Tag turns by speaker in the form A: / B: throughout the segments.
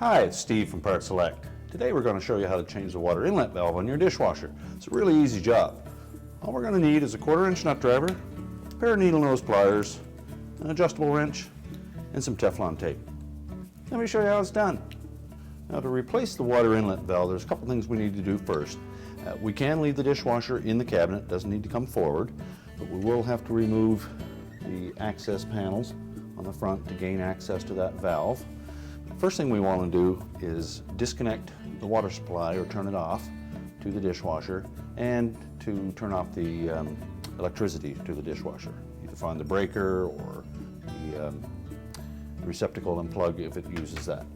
A: Hi, it's Steve from PartSelect. Today we're going to show you how to change the water inlet valve on your dishwasher. It's a really easy job. All we're going to need is a 1/4-inch nut driver, a pair of needle nose pliers, an adjustable wrench, and some Teflon tape. Let me show you how it's done. Now, to replace the water inlet valve, there's a couple things we need to do first. We can leave the dishwasher in the cabinet, it doesn't need to come forward, but we will have to remove the access panels on the front to gain access to that valve. First thing we want to do is disconnect the water supply or turn it off to the dishwasher, and to turn off the electricity to the dishwasher. Either find the breaker or the receptacle and plug if it uses that.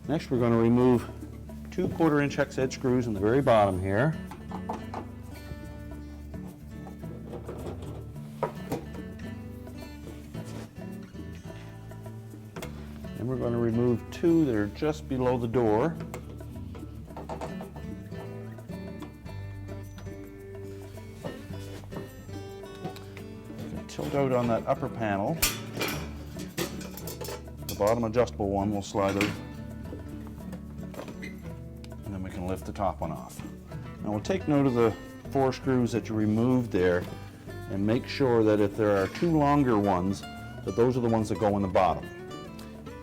A: Next, we're going to remove 2 1/4-inch hex head screws in the very bottom here. And we're going to remove 2 that are just below the door. Tilt out on that upper panel. The bottom adjustable one will slide out, and then we can lift the top one off. Now we'll take note of the 4 screws that you removed there, and make sure that if there are 2 longer ones, that those are the ones that go in the bottom.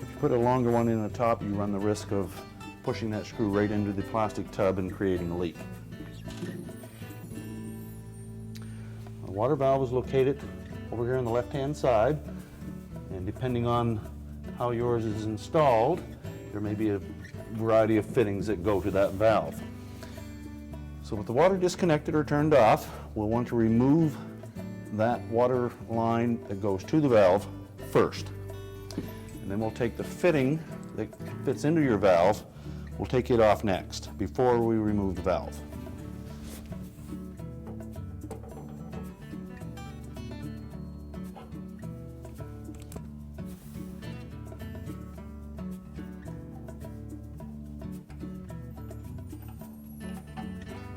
A: If you put a longer one in the top, you run the risk of pushing that screw right into the plastic tub and creating a leak. The water valve is located over here on the left-hand side, and depending on how yours is installed, there may be a variety of fittings that go to that valve. So with the water disconnected or turned off, we'll want to remove that water line that goes to the valve first. And then we'll take the fitting that fits into your valve, we'll take it off next before we remove the valve.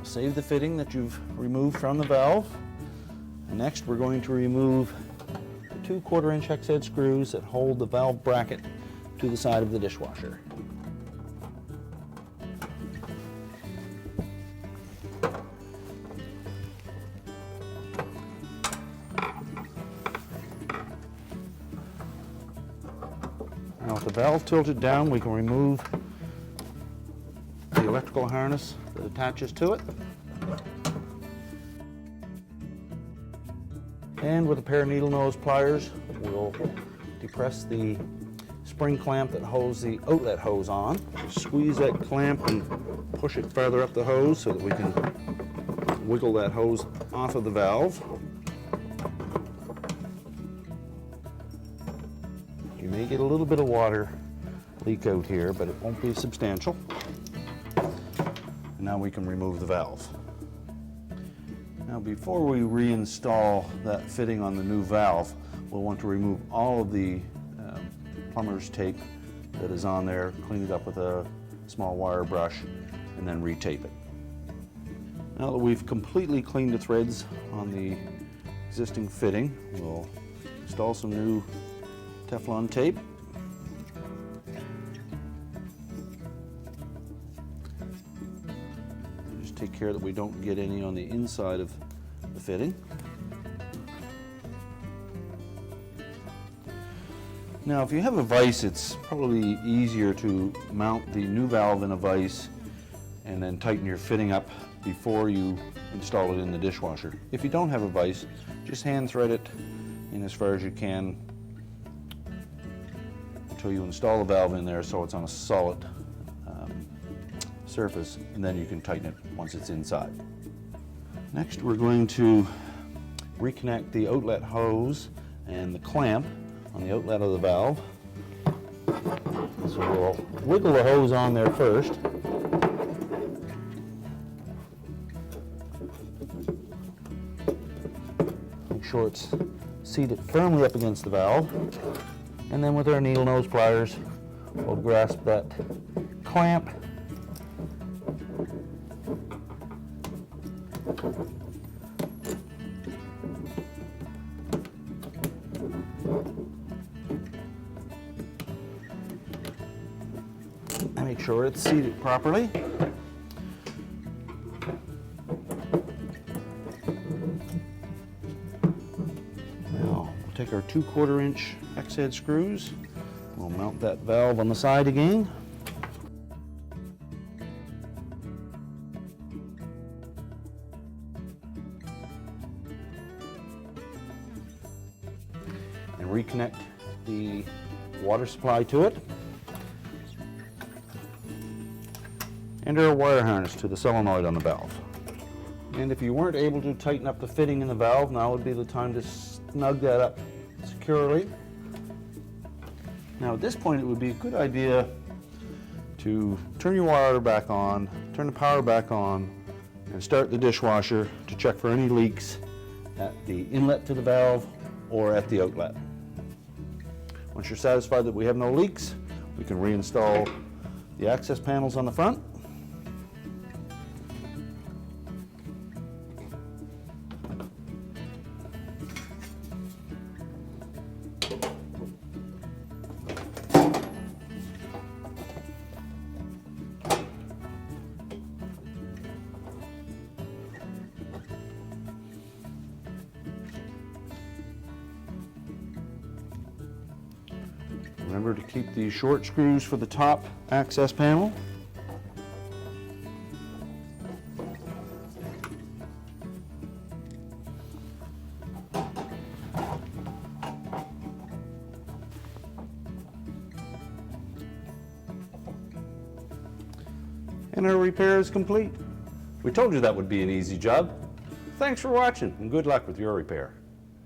A: Save the fitting that you've removed from the valve. Next, we're going to remove the 2 1/4-inch hex head screws that hold the valve bracket to the side of the dishwasher. Now, with the valve tilted down, we can remove the electrical harness that attaches to it. And with a pair of needle nose pliers, we'll depress the spring clamp that holds the outlet hose on. Squeeze that clamp and push it farther up the hose so that we can wiggle that hose off of the valve. You may get a little bit of water leak out here, but it won't be substantial. And now we can remove the valve. Now, before we reinstall that fitting on the new valve, we'll want to remove all of the plumber's tape that is on there, clean it up with a small wire brush, and then retape it. Now that we've completely cleaned the threads on the existing fitting, we'll install some new Teflon tape. Take care that we don't get any on the inside of the fitting. Now, if you have a vise, it's probably easier to mount the new valve in a vise and then tighten your fitting up before you install it in the dishwasher. If you don't have a vise, just hand thread it in as far as you can until you install the valve in there so it's on a solid surface, and then you can tighten it once it's inside. Next, we're going to reconnect the outlet hose and the clamp on the outlet of the valve. So we'll wiggle the hose on there first. Make sure it's seated firmly up against the valve. And then with our needle nose pliers, we'll grasp that clamp make sure it's seated properly. Now, we'll take our 2/4 inch hex head screws. We'll mount that valve on the side again. And reconnect the water supply to it. And our wire harness to the solenoid on the valve. And if you weren't able to tighten up the fitting in the valve, now would be the time to snug that up securely. Now at this point it would be a good idea to turn your water back on, turn the power back on, and start the dishwasher to check for any leaks at the inlet to the valve or at the outlet. Once you're satisfied that we have no leaks, we can reinstall the access panels on the front. Remember to keep the short screws for the top access panel. And our repair is complete. We told you that would be an easy job. Thanks for watching and good luck with your repair.